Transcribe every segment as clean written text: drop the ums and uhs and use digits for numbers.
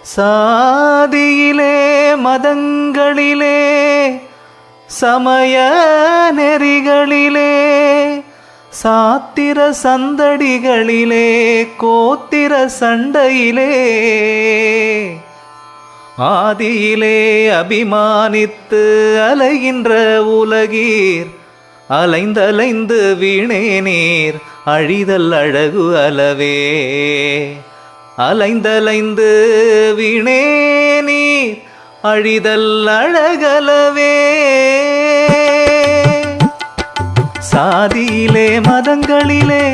சாதியிலே மதங்களிலே சமய நெறிகளிலே சாத்திர சந்தடிகளிலே கோத்திர சண்டையிலே ஆதியிலே அபிமானித்து அலைகின்ற உலகீர் அலைந்தலைந்து வீணே நீர் அழிதல் அழகு அளவே அலைந்தலைந்து வீணே நீர் அழிதல் அழகலவே சாதியிலே மதங்களிலே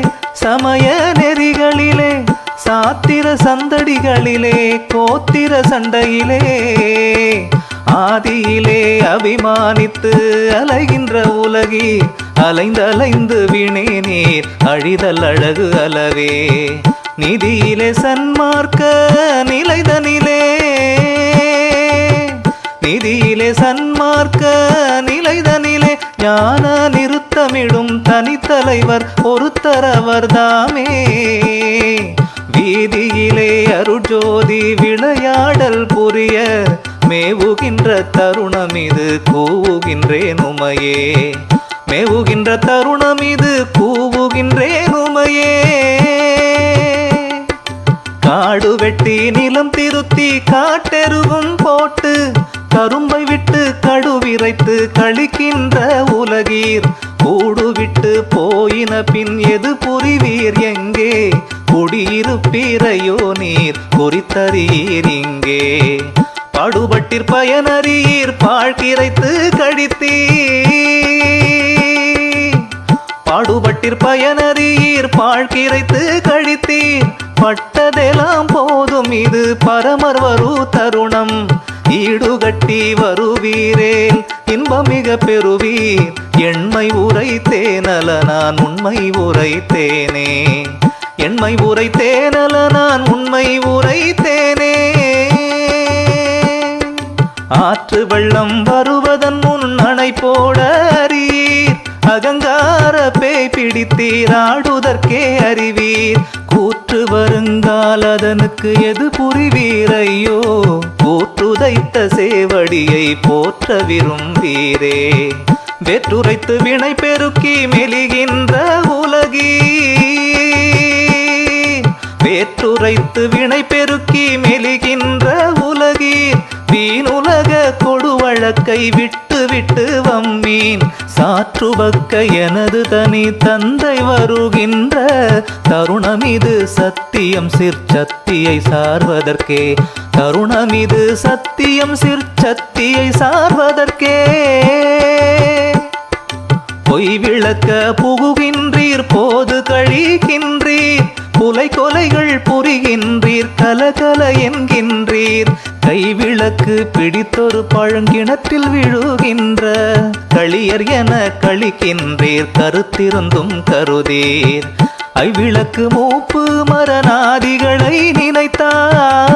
சமய நெறிகளிலே சாத்திர சந்தடிகளிலே கோத்திர சண்டையிலே ஆதியிலே அபிமானித்து அலைகின்ற உலகீர் அலைந்தலைந்து வீணே நீர் அழிதல் அழகு அளவே நிதியிலே சன்மார்க்க நிலைதனிலே நிதியிலே சன்மார்க்க நிலைதனிலே ஞான நிறுத்தமிடும் தனித்தலைவர் ஒருத்தரவர் தாமே வீதியிலே அருட்ஜோதி விளையாடல் புரிய மேவுகின்ற தருணம் இது கூவுகின்றேன் உமையே மேவுகின்ற தருணம் இது கூவுகின்றேன் உமையே காடு வெட்டி நிலம் திருத்தி காட்டெருவும் போட்டு கரும்பை விட்டு கடுவிரைத்து கழிக்கின்ற உலகீர் கூடு விட்டு போயின பின் எது புரிவீர் எங்கே குடியிருப்பீரையோ நீர் குறித்தறீர் இங்கே பாடுபட்டிற் பயனறீர் பாழ்கிரைத்து கழித்தீர் பாடுபட்டிற் பயனறீர் பாழ்கிரைத்து கழித்தீர் பட்டதெல்லாம் போதும் இது பரமர் வரு தருணம் ஈடுகட்டி வருவீரேல் இன்பம் மிக பெறுவீர் எண்மை உரைத்தேனல நான் உண்மை உரைத்தேனே எண்மை உரைத்தேனல நான் உண்மை உரைத்தேனே ஆற்று வெள்ளம் வருவதன் முன் அணை போட அறியீர் அகங்கார பேய் பிடித்தீர் ஆடுதற்கே அறிவீர் கூற்று வருங்காலதனுக்கு எது புரிவீர் ஐயோ கூற்றுதைத்த சேவடியை போற்ற விரும்பீரே வெற்றுரைத்து வினை பெருக்கி மெலிகின்ற உலகீ வேற்றுரைத்து வினை பெருக்கி மெலிகின்ற உலகீர் வீணுலக கொடுவழக்கை விட்டு விட்டு வம்மீன் சாற்றுபக்க எனது தனி தந்தை வருகின்ற தருணமிது சத்தியம் சிற்சத்தியை சார்வதற்கே தருணமிது சத்தியம் சிற்சத்தியை சார்வதற்கே பொய் விளக்க புகுகின்றீர் போது கழிகின்றீர் புலை கொலைகள் புரிகின்றீர் கலகல என்கின்றீர் கைவிளக்கு பிடித்தொரு பழங்கிணற்றில் விழுகின்ற களியர் என கழிக்கின்றீர் கருத்திருந்தும் கருதீர் ஐவிளக்கு மூப்பு மரநாதிகளை நினைத்தார்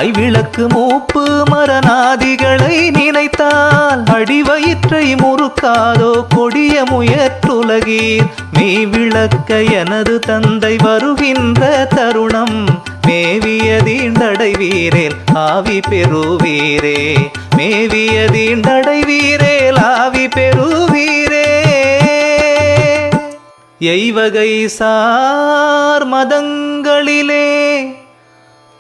ஐவிளக்கு மூப்பு மரநாதிகளை நினைத்தால் அடிவயிற்றை முறுக்காதோ கொடிய முயற்றுலகீர் மெய் விளக்க எனது தந்தை வருகின்ற தருணம் மேவியதீண்டடைவீரேல் ஆவி பெறுவீரே மேவியதீண்டடைவீரேல் ஆவி பெறுவீரே எய்வகை சார் மதங்களிலே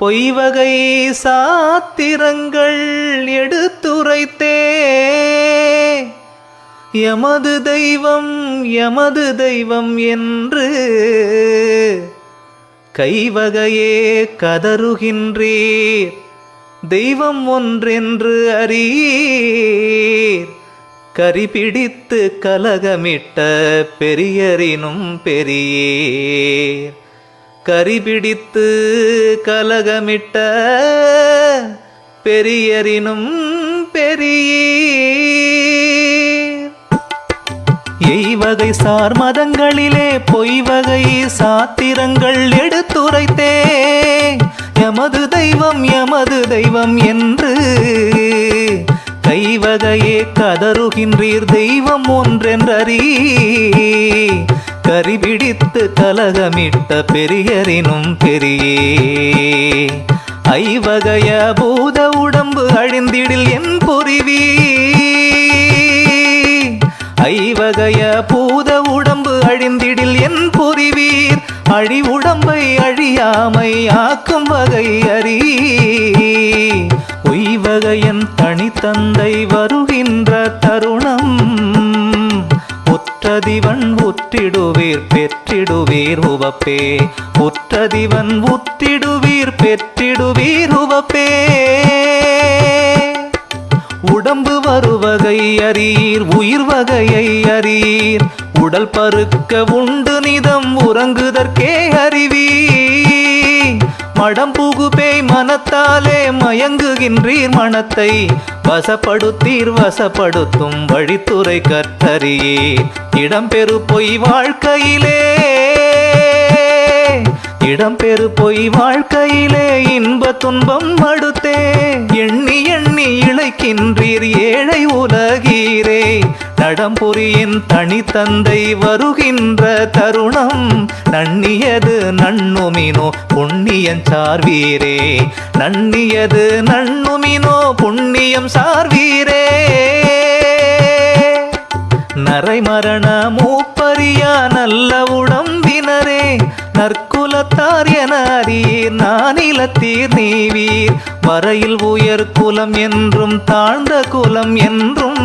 பொய்வகை சாத்திரங்கள் எடுத்துரைத்தே எமது தெய்வம் என்று கைவகையே கதறுகின்றீர் தெய்வம் ஒன்றென்று அறியீர் கரிபிடித்து கலகமிட்ட பெரியரினும் பெரியேர் கரிபிடித்து கலகமிட்ட பெரியரினும் பெரியேர் எய்வகை சார் மதங்களிலே பொய்வகை சாத்திரங்கள் எடுத்துரைத்தே எமது தெய்வம் என்று கைவகையே கதறுகின்றீர் தெய்வம் ஒன்றென்றறி கரிபிடித்து கலகமிட்ட பெரியரினும் பெரியே ஐவகைய பூத உடம்பு அழிந்திடில் என் புரிவி ஐவகைய பூத உடம்பு அழிந்திடில் என் புரிவீர் அழி உடம்பை அழியாமை ஆக்கும் வகை அறி உய்வகையன் தனித்தந்தை வருகின்ற தருணம் உற்றதிவன் உற்றிடுவீர் பெற்றிடுவீர் உவப்பே உற்றதிவன் உற்றிடுவீர் பெற்றிடுவீர் உவப்பே உடம்பு வருவகை அறியீர் உயிர் வகையை அறியீர் உடல் பருக்க உண்டு நிதம் உறங்குதற்கே அறிவி மடம் புகுபேய் மனத்தாலே மயங்குகின்றீர் மனத்தை வசப்படுத்தீர் வசப்படுத்தும் வழித்துறை கற்றறியீர் இடம்பெறு பொய் வாழ்க்கையிலே இடம்பெறு பொய் வாழ்க்கையிலே இன்ப துன்பம் அடுத்தே எண்ணி எண்ணி இழைக்கின்றீர் ஏழை உலகீரே நடம்புரியின் தனித்தந்தை வருகின்ற தருணம் நன்னியது நண்ணுமினோ புண்ணியம் சார்வீரே நன்னியது நண்ணுமினோ புண்ணியம் சார்வீரே நரை மரண மூப்பரியா நல்ல உடம்பினரே நற்குலத்தார் என அறியீர் நானிலத்தீர் நீவீர் வரையில் உயர் குலம் என்றும் தாழ்ந்த குலம் என்றும்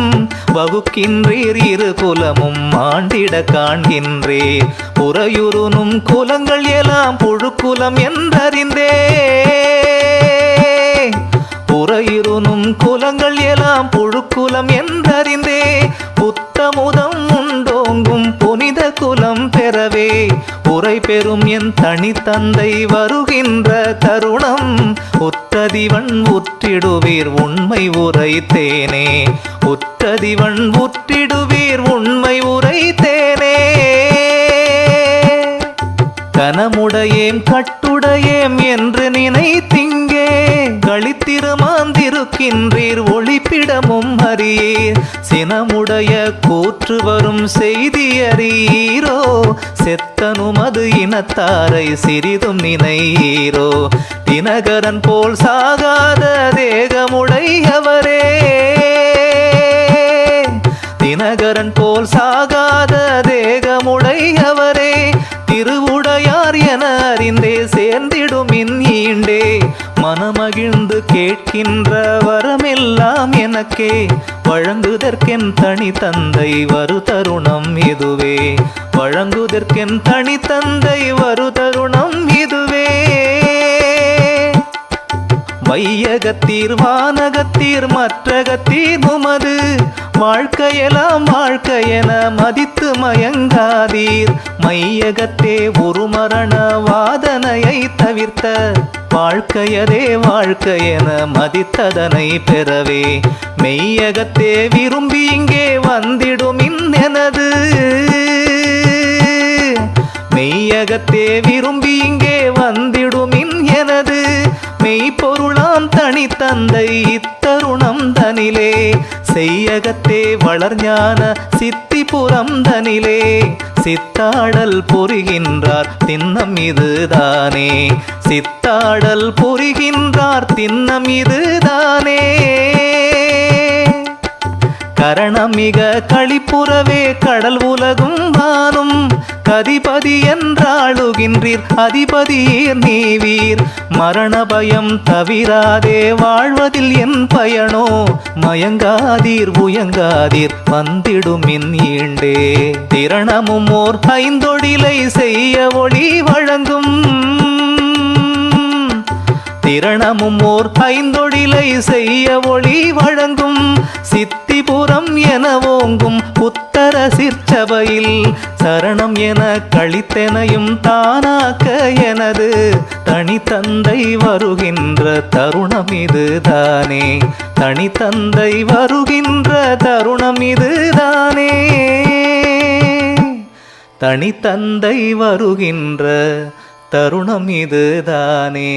வகுக்கின்றீர் இரு குலமும் ஆண்டிட காண்கின்றீர் புறையுறுனும் குலங்கள் எல்லாம் புழுக்குலம் என்றறிந்தே புறையுறுனும் குலங்கள் எல்லாம் புழுக்குலம் என்றறிந்தே புத்தமுதம் உண்டோங்கும் புனித குலம் பெறவே உரை பெறும் என் தனித்தந்தை வருகின்ற தருணம் உற்றதிவன் உற்றிடுவீர் உண்மை உரைத்தேனே உற்றதிவன் உற்றிடுவீர் உண்மை உரைத்தேனே கனமுடையேம் கட்டுடையேம் என்று நினைத்திங்கே களித்திருமாந்திருக்கின்றீர் ஒளிப்பிடமும் அறியீர் சினமுடைய கூற்று வரும் செய்தி அறியீரோ செத்தனுமது இனத்தாரை சிறிதும் நினையீரோ தினகரன் போல் சாகாத தேகமுடையவரே தினகரன் போல் சாகாத தேகமுடையவரே திருவுடையார் என அறிந்தே சேர்ந்திடுமின் ஈண்டே மனமகிழ்ந்து கேட்கின்ற வரமெல்லாம் எனக்கே வழங்குதற்கென் தனி தந்தை வரு தருணம் இதுவே வழங்குதற்கென் தனி தந்தை வரு தருணம் இதுவே வையகத்தீர் வானகத்தீர் மற்றகத்தீர் உமது வாழ்க்கையெல்லாம் வாழ்க்கையென மதித்து மயங்காதீர் மையகத்தே ஒரு மரண வாதனையை தவிர்த்த வாழ்க்கையதே வாழ்க்கையென மதித்ததனை பெறவே மெய்யகத்தே விரும்பி இங்கே வந்திடுமின் எனது மெய்யகத்தே விரும்பி இங்கே வந்திடுமின் எனது மெய்ப்பொருளாம் தனித்தந்தை இத்தருணம் தனிலே செய்யகத்தே வளர்ஞான சித்திபுரம் தனிலே சித்தாடல் புரிகின்றார் திண்ணம் இதுதானே சித்தாடல் புரிகின்றார் திண்ணம் இதுதானே கரணம் மிக களிப்புறவே கடல் உலகும் வானும் கதிபதி என்றாளுகின்றீர் அதிபதியீர் நீவீர் மரண பயம் தவிராதே வாழ்வதில் என் பயனோ மயங்காதீர் உயங்காதீர் வந்திடுமின் ஈண்டே திரணமும் ஓர் ஐந்தொழிலை செய்ய ஒளி வழங்கும் திரணமும் ஓர் ஐந்தொழிலை செய்ய ஒளி வழங்கும் சித்திபுரம் என ஓங்கும் உத்தர சிற்சபையில் சரணம் என கழித்தெனையும் தானாக்க எனது தனித்தந்தை வருகின்ற தருணம் இதுதானே தனித்தந்தை வருகின்ற தருணம் இதுதானே தனித்தந்தை வருகின்ற தருணம் இதுதானே.